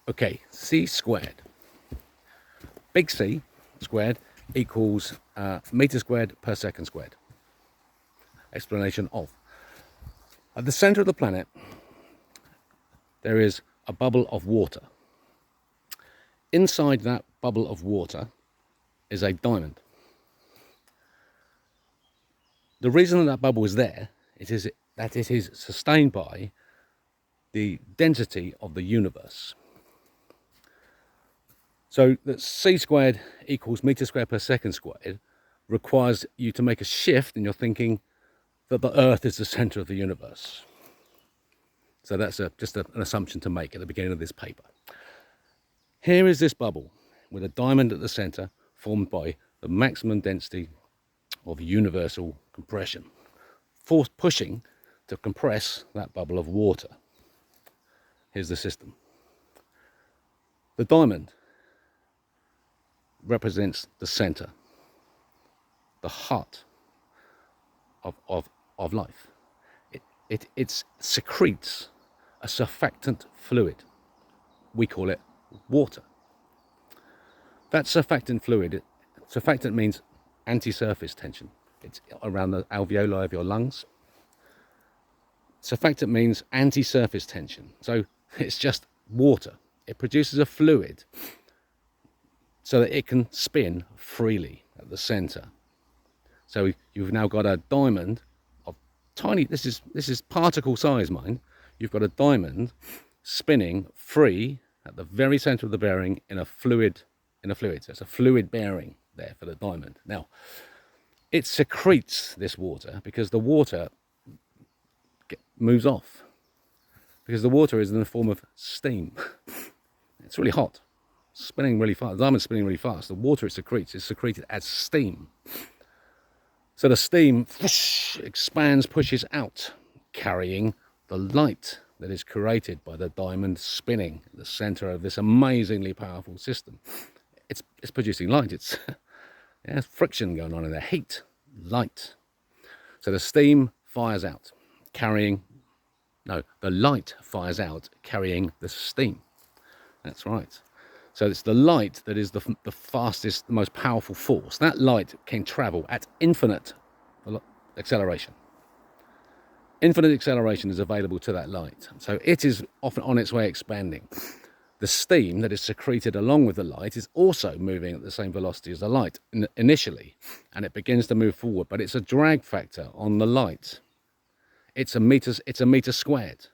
Okay, c squared. Big C squared equals meter squared per second squared. Explanation of. At the center of the planet, there is a bubble of water. Inside that bubble of water is a diamond. The reason that bubble is there is that it is sustained by the density of the universe. So that c squared equals meter squared per second squared requires you to make a shift in your thinking that the Earth is the center of the universe. So that's just an assumption to make at the beginning of this paper. Here is this bubble with a diamond at the center formed by the maximum density of universal compression, force pushing to compress that bubble of water. Here's the system. The diamond represents the center, the heart of life. It secretes a surfactant fluid. We call it water. That surfactant fluid, surfactant means anti-surface tension. It's around the alveoli of your lungs. Surfactant means anti-surface tension. So it's just water. It produces a fluid so that it can spin freely at the center. So you've now got a diamond of tiny, this is particle size, mind. You've got a diamond spinning free at the very center of the bearing in a fluid. So it's a fluid bearing there for the diamond. Now, it secretes this water because the water moves off. Because the water is in the form of steam. It's really hot, spinning really fast. The diamond's spinning really fast. The water it secretes is secreted as steam. So the steam expands, pushes out, carrying the light that is created by the diamond spinning at the center of this amazingly powerful system. It's producing light. There's friction going on in there, heat, light. So the steam fires out, the light fires out, carrying the steam. That's right. So it's the light that is the fastest, the most powerful force. That light can travel at infinite acceleration. Infinite acceleration is available to that light. So it is often on its way expanding. The steam that is secreted along with the light is also moving at the same velocity as the light initially, and it begins to move forward, but it's a drag factor on the light. It's a meter squared.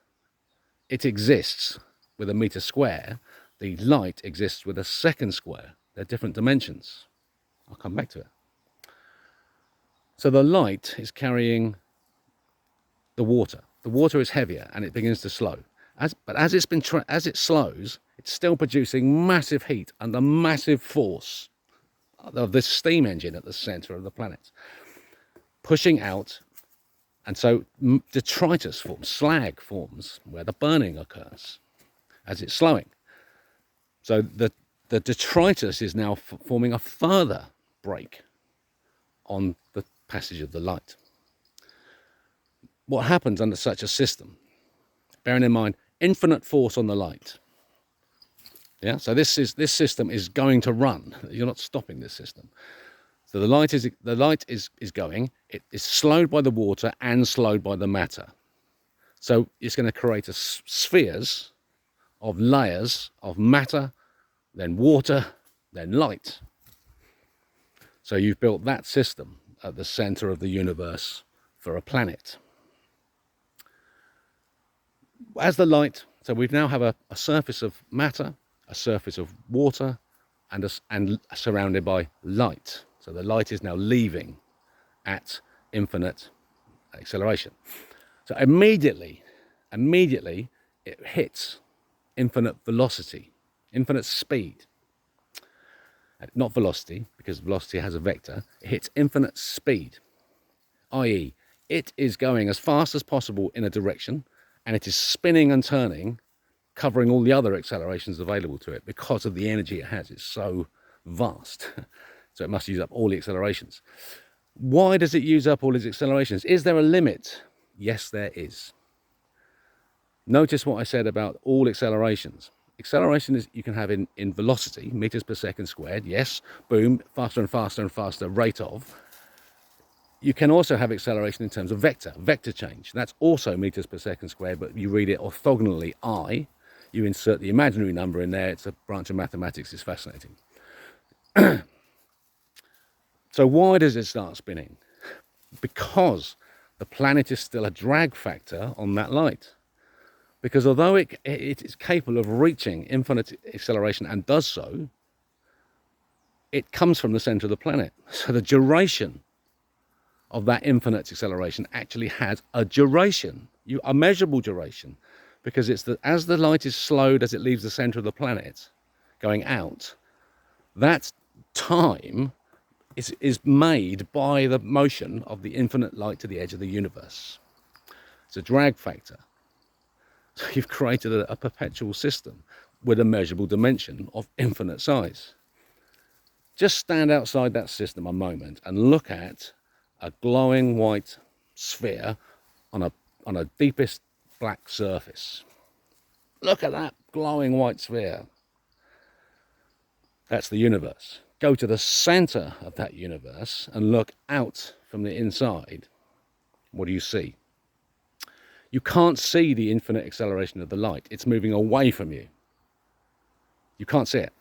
It exists with a meter square. The light exists with a second square. They're different dimensions. I'll come back to it. So the light is carrying the water. The water is heavier and it begins to slow. But as it slows, it's still producing massive heat under massive force of this steam engine at the center of the planet, pushing out. And so detritus forms, slag forms where the burning occurs as it's slowing. So the detritus is now forming a further break on the passage of the light. What happens under such a system? Bearing in mind infinite force on the light. Yeah, so this system is going to run. You're not stopping this system. So the light is going. It is slowed by the water and slowed by the matter. So it's going to create spheres of layers of matter, then water, then light. So you've built that system at the center of the universe for a planet. As the light, so we now have a surface of matter, a surface of water, and surrounded by light. So the light is now leaving at infinite acceleration. So immediately it hits infinite velocity, infinite speed. Not velocity, because velocity has a vector. It hits infinite speed, i.e. it is going as fast as possible in a direction, and it is spinning and turning, covering all the other accelerations available to it because of the energy it has. It's so vast. So it must use up all the accelerations. Why does it use up all its accelerations? Is there a limit? Yes, there is. Notice what I said about all accelerations. acceleration is you can have in velocity, meters per second squared, yes, boom, faster and faster and faster rate of. You can also have acceleration in terms of vector change. That's also meters per second squared, but you read it orthogonally I. You insert the imaginary number in there. It's a branch of mathematics. It's fascinating. So why does it start spinning? Because the planet is still a drag factor on that light. Because although it is capable of reaching infinite acceleration and does so, it comes from the center of the planet. So the duration of that infinite acceleration actually has a duration, a measurable duration, because it's as the light is slowed as it leaves the center of the planet going out, that time is made by the motion of the infinite light to the edge of the universe. It's a drag factor. So you've created a perpetual system with a measurable dimension of infinite size. Just stand outside that system a moment and look at a glowing white sphere on a deepest black surface. Look at that glowing white sphere. That's the universe. Go to the center of that universe and look out from the inside. What do you see? You can't see the infinite acceleration of the light. It's moving away from you. You can't see it.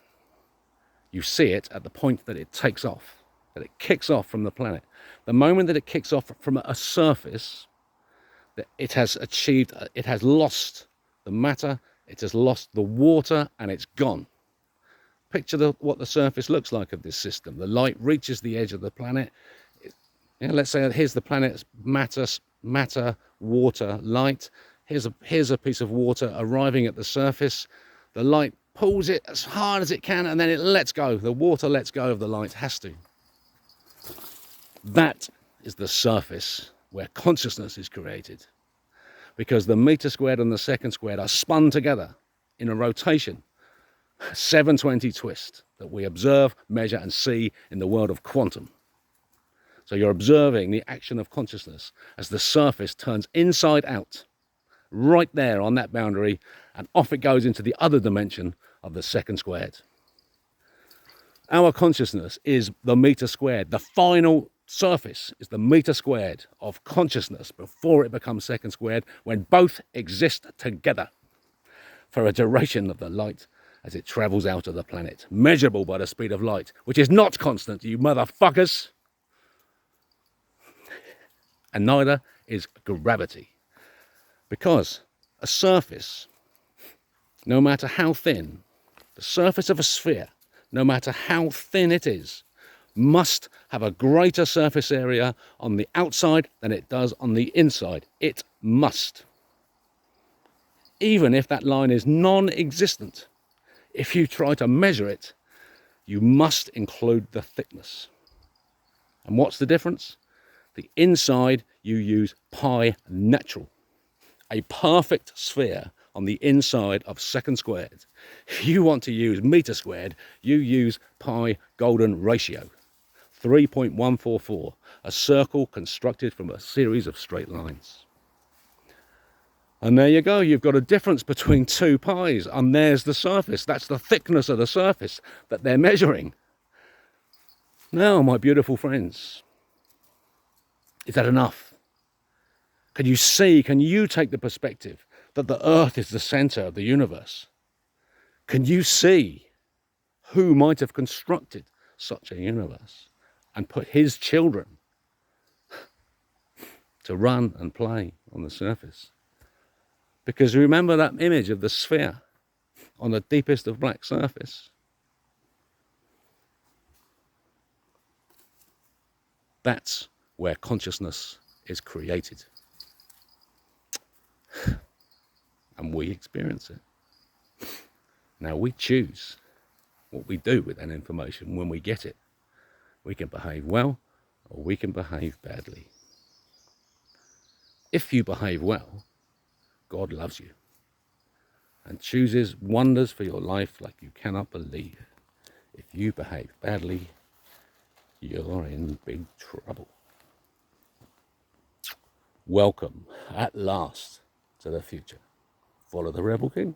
You see it at the point that it takes off, that it kicks off from the planet. The moment that it kicks off from a surface, that it has lost the matter, it has lost the water, and it's gone. Picture what the surface looks like of this system. The light reaches the edge of the planet. Let's say here's the planet's matter, water, light. Here's a piece of water arriving at the surface. The light pulls it as hard as it can, and then it lets go. The water lets go of the light, has to. That is the surface where consciousness is created, because the meter squared and the second squared are spun together in a rotation, 720 twist that we observe, measure, and see in the world of quantum. So you're observing the action of consciousness as the surface turns inside out, right there on that boundary, and off it goes into the other dimension of the second squared. Our consciousness is the meter squared. The final surface is the meter squared of consciousness before it becomes second squared, when both exist together for a duration of the light as it travels out of the planet, measurable by the speed of light, which is not constant, you motherfuckers. And neither is gravity. Because a surface, no matter how thin, the surface of a sphere, no matter how thin it is, must have a greater surface area on the outside than it does on the inside. It must. Even if that line is non-existent, if you try to measure it, you must include the thickness. And what's the difference? The inside, you use pi natural, a perfect sphere on the inside of second squared. If you want to use meter squared, you use pi golden ratio, 3.144, a circle constructed from a series of straight lines. And there you go, you've got a difference between two pi's, and there's the surface. That's the thickness of the surface that they're measuring. Now, my beautiful friends, is that enough? Can you take the perspective that the Earth is the center of the universe? Can you see who might have constructed such a universe and put his children to run and play on the surface? Because remember that image of the sphere on the deepest of black surface? That's where consciousness is created. And we experience it. Now we choose what we do with that information when we get it. We can behave well, or we can behave badly. If you behave well, God loves you and chooses wonders for your life like you cannot believe. If you behave badly, you're in big trouble. Welcome, at last, to the future. Follow the Rebel King.